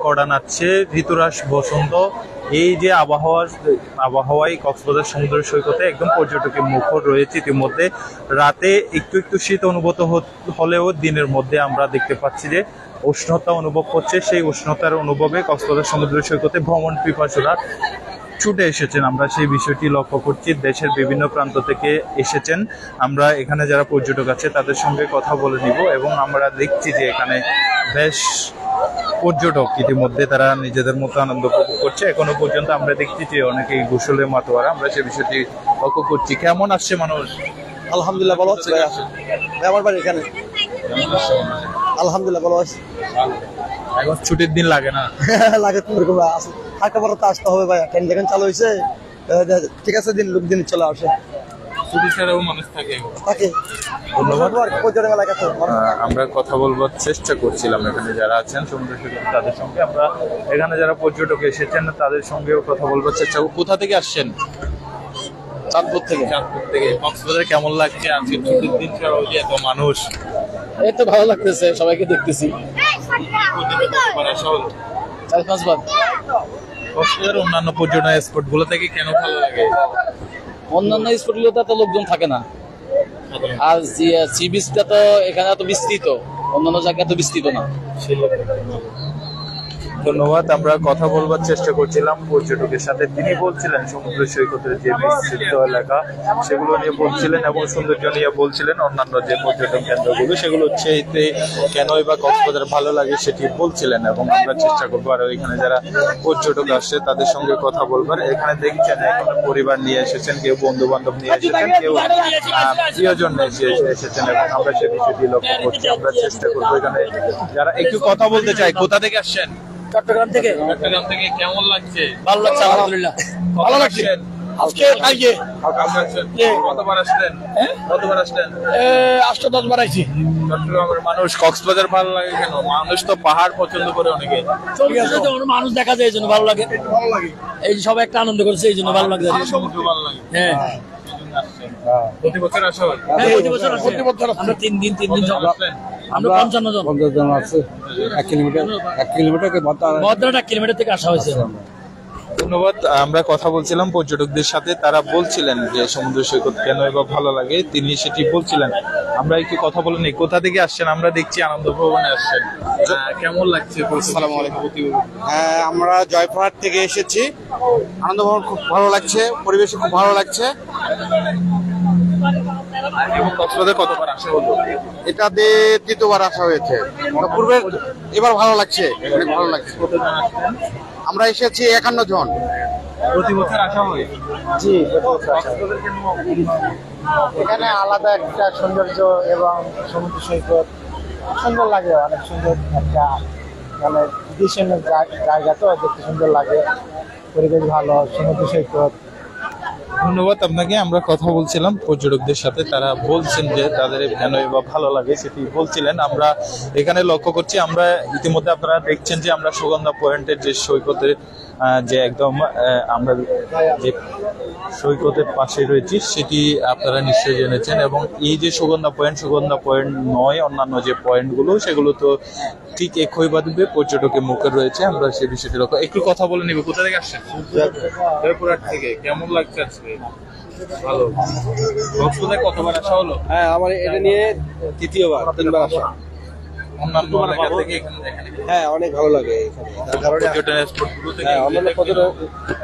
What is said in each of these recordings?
কড়া নাচছে ঋতুরাস বসন্ত। এই যে আবহাওয়ায় কক্সবাজার সমুদ্র সৈকতে একদম পর্যটকের মুখর রয়েছে। ইতিমধ্যে রাতে একটু একটু শীত অনুভূত হলেও দিনের মধ্যে আমরা দেখতে পাচ্ছি যে উষ্ণতা অনুভব করছে। সেই উষ্ণতার অনুভবে কক্সবাজার সমুদ্র সৈকতে ভ্রমণ পিপাসুরা ছুটে এসেছেন। আমরা সেই বিষয়টি লক্ষ্য করছি। দেশের বিভিন্ন প্রান্ত থেকে এসেছেন। আমরা এখানে যারা পর্যটক আছে তাদের সঙ্গে কথা বলে নিব এবং আমরা দেখছি যে এখানে বেশ পর্যটক ইতিমধ্যে তারা নিজেদের মতো আনন্দ উপভোগ করছে। এখনো পর্যন্ত আমরা দেখছি যে অনেকেই গোসলে মাতোয়ারা। আমরা সেই বিষয়টি লক্ষ্য করছি। কেমন আসছে মানুষ? আলহামদুলিল্লাহ ভালো হচ্ছে ভাই। আমার বাড়ি এখানে। আলহামদুলিল্লাহ ভালো আছে। এখন ছুটির দিন লাগে না? লাগে তো এরকম থাকা পরে তো আসতে হবে ভাই। ট্রেন যখন চালু হয়েছে ঠিক আছে, লোকদিন চলে আসে। ছুটি ছাড়াও মানুষ থাকে। আমরা কথা বলবার চেষ্টা করছিলাম এখানে যারা আছেন সমুদ্র সৈকত তাদের সঙ্গে। আমরা এখানে যারা পর্যটক এসেছেন তাদের সঙ্গেও কথা বলবার চেষ্টা। কোথা থেকে আসছেন? চাঁদপুর থেকে। চাঁদপুর থেকে। কক্সবাজার কেমন লাগছে আজকে ছুটির দিন ছাড়াও যে এত মানুষ? এই তো ভালো লাগতেছে, সবাইকে দেখতেছি। 4-5 বার। কক্সবাজার অন্যান্য পর্যটন স্পট গুলো থেকে কেন ভালো লাগে? অন্যান্য স্পট গুলোতে তো লোকজন থাকে না, আর সি বিচটা তো এখানে এত বিস্তৃত, অন্যান্য জায়গায় তো বিস্তৃত না। ধন্যবাদ। আমরা কথা বলবার চেষ্টা করছিলাম পর্যটকের সাথে। তিনি বলছিলেন সমুদ্র সৈকতের যে বিস্তৃত এলাকা সেগুলো নিয়ে বলছিলেন এবং সৌন্দর্য নিয়ে বলছিলেন। অন্যান্য যে পর্যটন কেন্দ্রগুলো সেগুলো হচ্ছে কেনই বা কক্সবাজার ভালো লাগে সেটি বলছিলেন এবং আমরা চেষ্টা করবো আর এখানে যারা পর্যটক আসছে তাদের সঙ্গে কথা বলবার। এখানে দেখছেন এখানে পরিবার নিয়ে এসেছেন, কেউ বন্ধু বান্ধব নিয়ে এসেছেন, কেউ প্রিয়জন এসেছেন এবং আমরা সে বিষয়টি লক্ষ্য করছি। আমরা চেষ্টা করবো এখানে যারা একটু কথা বলতে চাই। কোথা থেকে আসছেন? চট্টগ্রাম থেকে। চট্টগ্রাম থেকে। কেমন লাগছে? ভালো লাগছে আলহামদুলিল্লাহ। ভালো লাগছে আজকে। কতবার আসলেন? কতবার আসলেন? 8-10 বার আইছি। চট্টগ্রামের মানুষ কক্সবাজার ভালো লাগে কেন? মানুষ তো পাহাড় পছন্দ করে অনেকে। মানুষ দেখা যায় এই জন্য ভালো লাগে। এই সবাই একটা আনন্দ করছে এই জন্য ভালো লাগে। সমুদ্র ভালো লাগে। হ্যাঁ, প্রতি বছর আসো? প্রতি বছর আমরা 3 দিন সব আসলেন। আমরা 55 জন আছে। 1 কিলোমিটার থেকে আসা হয়েছে। ধন্যবাদ। আমরা কথা বলছিলাম পর্যটকদের সাথে। তারা বলছিলেন যে সমুদ্র সৈকত কেন এবার ভালো লাগে, তিনি সেটি বলছিলেন। আমরা একটু কথা বলে নিই। কোথা থেকে আসছেন? আমরা দেখছি আনন্দ ভবনে আসছেন। কেমন লাগছে? আসসালামু আলাইকুম। হ্যাঁ, আমরা জয়পুরহাট থেকে এসেছি। আনন্দ ভবন খুব ভালো লাগছে, পরিবেশ খুব ভালো লাগছে। এবং কক্সবাজার কতবার আসা হলো? এটাতে 3বার আসা হয়েছে। পূর্বের এবার ভালো লাগছে, অনেক ভালো লাগছে। আমরা এসেছি 51 জন। প্রতি বছর আসা হয়? জি। এখানে আলাদা একটা সৌন্দর্য এবং সমুদ্র সৈকত সুন্দর লাগে, অনেক সুন্দর একটা মানে দৃশ্যের জায়গা, তো দেখতে সুন্দর লাগে, পরিবেশ ভালো, সমুদ্র সৈকত। ধন্যবাদ আপনাকে। আমরা কথা বলছিলাম পর্যটকদের সাথে। তারা বলছেন যে তাদের কেন বা ভালো লাগে সেটি বলছিলেন। আমরা এখানে লক্ষ্য করছি। আমরা ইতিমধ্যে আপনারা দেখছেন যে আমরা সুগন্ধা পয়েন্টের যে সৈকতের যে একদম আমরা যে সৈকতের পাশে রয়েছি সেটি আপনারা নিশ্চয়ই জেনেছেন। এবং এই যে সুগন্ধা পয়েন্ট নয়, অন্যান্য যে পয়েন্টগুলো সেগুলো তো ঠিক একইভাবে পর্যটকের মুখে রয়েছে। আমরা সেই বিষয়টি লক্ষ্য একটু কথা বলে নিব। কোথা থেকে আসছেন? জয়পুরহাট থেকে। কেমন লাগছে আজকে? ভালো। কক্সবাজার কতবার আসা হলো? হ্যাঁ, আমার এটা নিয়ে 3বার 3বার আসা। অন্যান্য এলাকা থেকে হ্যাঁ, অনেক ভালো লাগে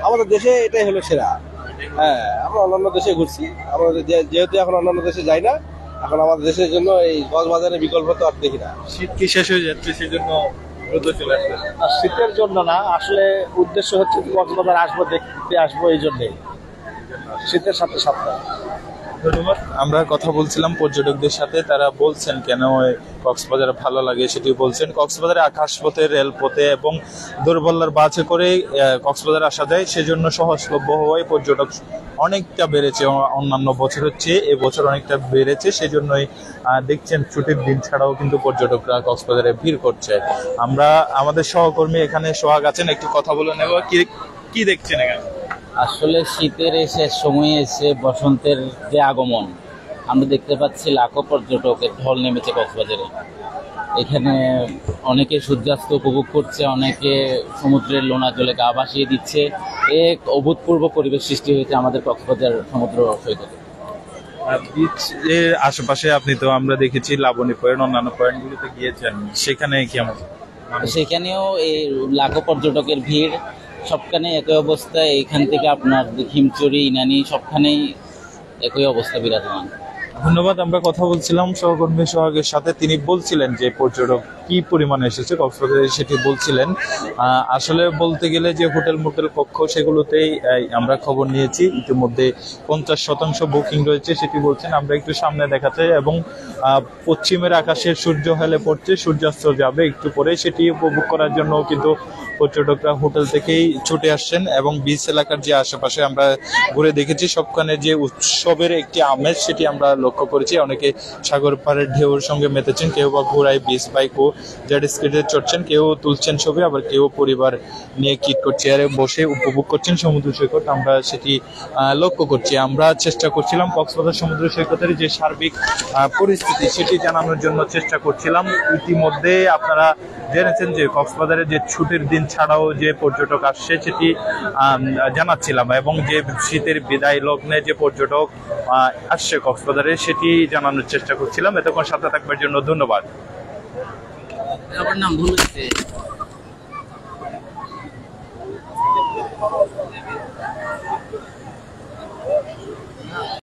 আমাদের দেশে এটাই হলো সেরা। হ্যাঁ, আমরা অন্যান্য দেশে ঘুরছি। আমরা যেহেতু এখন অন্যান্য দেশে যাই না, এখন আমাদের দেশের জন্য এই কক্সবাজারের বিকল্প তো আর দেখি না। শীত কি শেষ হয়ে যাচ্ছে সেই জন্য চলে আসবে? শীতের জন্য না, আসলে উদ্দেশ্য হচ্ছে কক্সবাজার আসবো, দেখতে আসবো, এই জন্যই শীতের সাথে সাথে। ধন্যবাদ। আমরা কথা বলছিলাম পর্যটকদের সাথে। তারা বলছেন কেন কক্সবাজার ভালো লাগে সেটি বলছেন। কক্সবাজারে আকাশপথে, রেলপথে এবং দূরপাল্লার বাসে করে কক্সবাজার আসা যায়, সেজন্য সহজলভ্য হওয়ায় পর্যটক অনেকটা বেড়েছে। অন্যান্য বছরের চেয়ে এবছর অনেকটা বেড়েছে। সেজন্যই দেখছেন ছুটির দিন ছাড়াও কিন্তু পর্যটকরা কক্সবাজারে ভিড় করছে। আমরা আমাদের সহকর্মী এখানে সোহাগ আছেন, একটু কথা বলে নেব। কি দেখছেন এখানে? আসলে শীতের শেষ সময়ে এসে বসন্তের যে আগমন আমরা দেখতে পাচ্ছি, লাখো পর্যটকের ঢল নেমেছে কক্সবাজারে। এখানে অনেকে সূর্যাস্ত উপভোগ করছে, অনেকে সমুদ্রের লোনা জলে গা ভাসিয়ে দিচ্ছে। এক অভূতপূর্ব পরিবেশ সৃষ্টি হয়েছে আমাদের কক্সবাজার সমুদ্র সৈকতে। বিচ এর আশেপাশে আপনি তো আমরা দেখেছি লাবণী পয়েন্ট, অন্যান্য পয়েন্টগুলোতে গিয়েছেন, সেখানে কেমন? সেখানেও এই লাখো পর্যটকের ভিড়, সবখানে একই অবস্থা। এইখান থেকে আপনার হিমচুরি, ইনানি সবখানেই একই অবস্থা বিরাজমান। ধন্যবাদ। আমরা কথা বলছিলাম সহকর্মী সোহাগের সাথে, তিনি বলছিলেন যে পর্যটক কি পরিমাণে এসেছে কক্সবাজারে, সেটি বলছিলেন। আসলে বলতে গেলে যে হোটেল মোটেল কক্ষ সেগুলোতেই আমরা খবর নিয়েছি, ইতিমধ্যে 50% বুকিং রয়েছে সেটি বলছেন। আমরা একটু সামনে দেখাতে এবং পশ্চিমের আকাশের সূর্য হেলে পড়ছে, সূর্যাস্ত যাবে একটু পরে, সেটি উপভোগ করার জন্য কিন্তু পর্যটকরা হোটেল থেকেই ছুটে আসছেন। এবং বিচ এলাকার যে আশেপাশে আমরা ঘুরে দেখেছি, সবখানে যে উৎসবের একটি আমেজ সেটি আমরা লক্ষ্য করেছি। অনেকে সাগর পাড়ের ঢেউর সঙ্গে মেতেছেন, কেউ বা ঘোড়ায় বিচ বাইক ও জেট স্কিতে চড়ছেন, কেউ তুলছেন ছবি, আবার কেউ পরিবার নিয়ে কিটকট চেয়ারে বসে উপভোগ করছেন সমুদ্র সৈকত। আমরা সেটি লক্ষ্য করছি। আমরা চেষ্টা করছিলাম কক্সবাজার সমুদ্র সৈকতের যে সার্বিক পরিস্থিতি সেটি জানানোর জন্য চেষ্টা করছিলাম। ইতিমধ্যে আপনারা জেনেছেন যে কক্সবাজারে যে ছুটির দিন ছাড়াও যে পর্যটক আসছে সেটি জানাচ্ছিলাম, এবং যে শীতের বিদায় লগ্নে যে পর্যটক আসছে কক্সবাজারে সেটি জানানোর চেষ্টা করছিলাম। এতক্ষণ সাথে থাকবার জন্য ধন্যবাদ। আমার নাম ভুলে